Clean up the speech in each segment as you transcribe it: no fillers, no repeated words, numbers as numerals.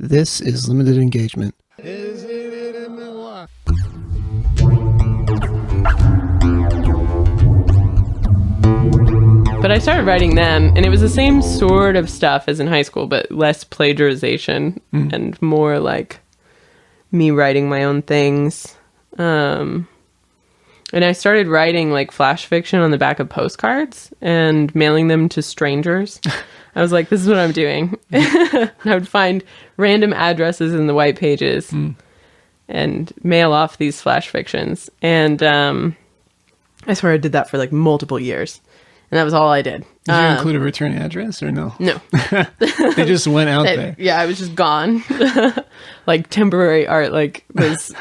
This is Limited Engagement. But I started writing then, and it was the same sort of stuff as in high school, but less plagiarization and more like me writing my own things. And I started writing like flash fiction on the back of postcards and mailing them to strangers. I was like, this is what I'm doing. I would find random addresses in the white pages and mail off these flash fictions. And I swear I did that for like multiple years. And that was all I did. Did you include a return address or no? No. They just went out there. Yeah, I was just gone. Like temporary art, like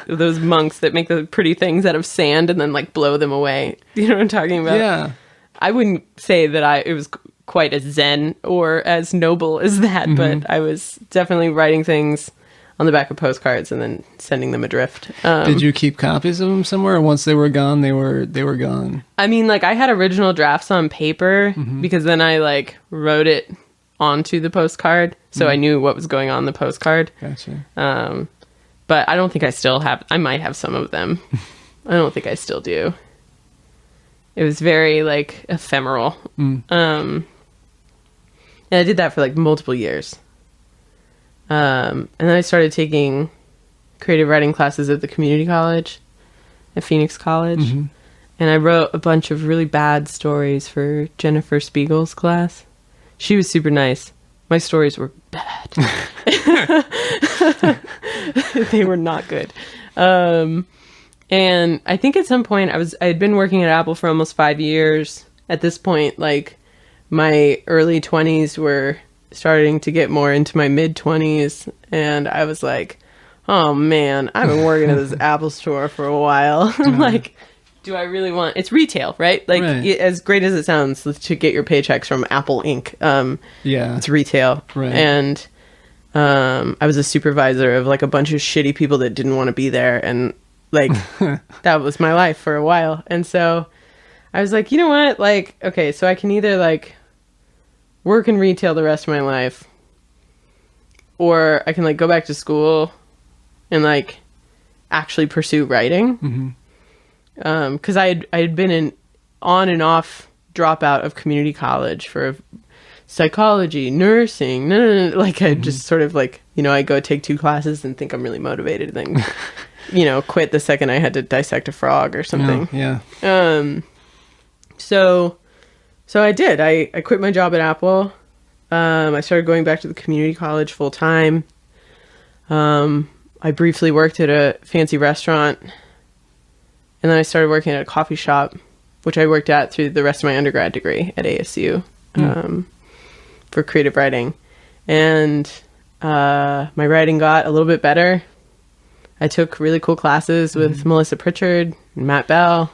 those monks that make the pretty things out of sand and then like blow them away. You know what I'm talking about? Yeah. I wouldn't say that it was quite as zen or as noble as that, but I was definitely writing things on the back of postcards and then sending them adrift. Did you keep copies of them somewhere? Once they were gone, they were gone. I mean, like I had original drafts on paper because then I like wrote it onto the postcard, so I knew what was going on the postcard. Gotcha. But I don't think I still have. I might have some of them. I don't think I still do. It was very like ephemeral. And I did that for like multiple years. And then I started taking creative writing classes at the community college, at Phoenix College. And I wrote a bunch of really bad stories for Jennifer Spiegel's class. She was super nice. My stories were bad. They were not good. And I think at some point I had been working at Apple for almost 5 years. At this point, like my early 20s were starting to get more into my mid 20s, and I was like, oh man, I've been working at this Apple store for a while. Like, do I really want, it's retail, right? Like as great as it sounds to get your paychecks from Apple Inc. It's retail. Right. And I was a supervisor of like a bunch of shitty people that didn't want to be there, and like that was my life for a while. And so I was like, you know what, like, okay, so I can either like work in retail the rest of my life, or I can like go back to school and like actually pursue writing. Because I had been an on and off dropout of community college for psychology, nursing, like I just sort of like, you know, I go take 2 classes and think I'm really motivated, then you know, quit the second I had to dissect a frog or something. So I did. I quit my job at Apple. I started going back to the community college full time. I briefly worked at a fancy restaurant, and then I started working at a coffee shop, which I worked at through the rest of my undergrad degree at ASU for creative writing. And my writing got a little bit better. I took really cool classes with Melissa Pritchard and Matt Bell.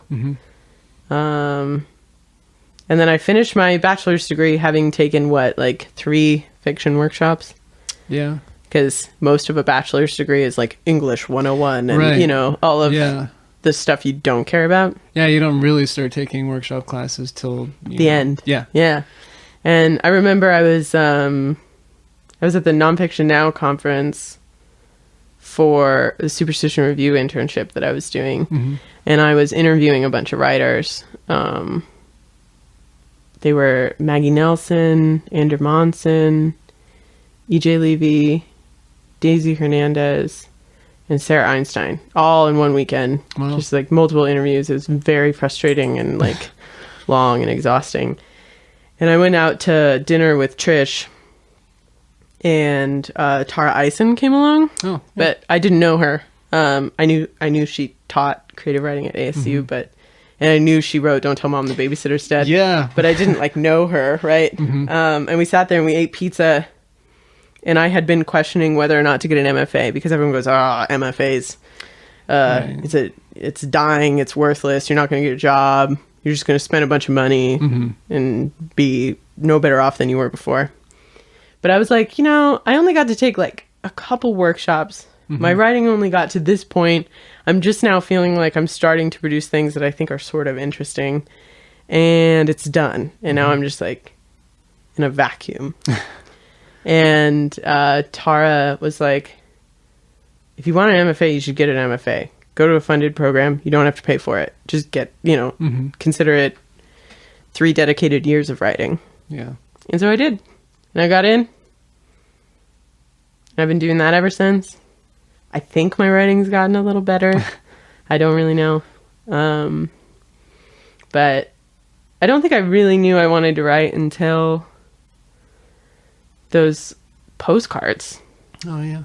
And then I finished my bachelor's degree having taken, 3 fiction workshops? Yeah. Because most of a bachelor's degree is like English 101 and, you know, all of the stuff you don't care about. Yeah, you don't really start taking workshop classes till the end. Yeah. Yeah. And I remember I was at the Nonfiction Now conference for the Superstition Review internship that I was doing. And I was interviewing a bunch of writers. They were Maggie Nelson, Andrew Monson, E.J. Levy, Daisy Hernandez, and Sarah Einstein, all in one weekend. Wow. Just like multiple interviews. It was very frustrating and like long and exhausting. And I went out to dinner with Trish, and Tara Eisen came along. Oh, yeah. But I didn't know her. I knew she taught creative writing at ASU, and I knew she wrote Don't Tell Mom the Babysitter's Dead. Yeah. But I didn't like know her, right? And we sat there and we ate pizza, and I had been questioning whether or not to get an MFA because everyone goes, MFAs, it's dying, it's worthless, you're not going to get a job, you're just going to spend a bunch of money and be no better off than you were before. But I was like, you know, I only got to take like a couple workshops. My writing only got to this point. I'm just now feeling like I'm starting to produce things that I think are sort of interesting, and it's done. And now I'm just like in a vacuum. And Tara was like, if you want an MFA, you should get an MFA. Go to a funded program. You don't have to pay for it. Just get, consider it 3 dedicated years of writing. Yeah. And so I did. And I got in. I've been doing that ever since. I think my writing's gotten a little better. I don't really know. But I don't think I really knew I wanted to write until those postcards. Oh, yeah.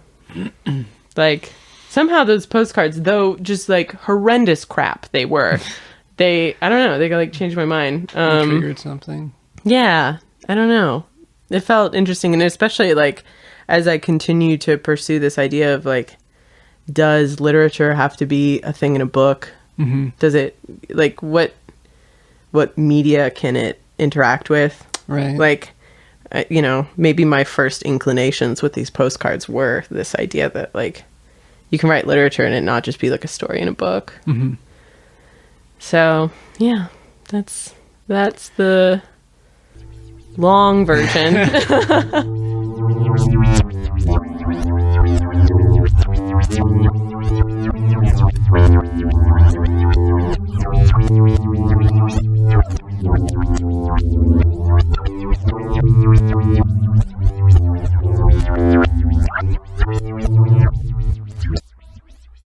Like, somehow those postcards, though just like horrendous crap they were, I don't know, they like changed my mind. Triggered something. Yeah, I don't know. It felt interesting, and especially like as I continue to pursue this idea of like, does literature have to be a thing in a book? Mm-hmm. Does it, like, what media can it interact with? Right. Like, maybe my first inclinations with these postcards were this idea that like you can write literature and it not just be like a story in a book. Mm-hmm. So yeah, that's the long version.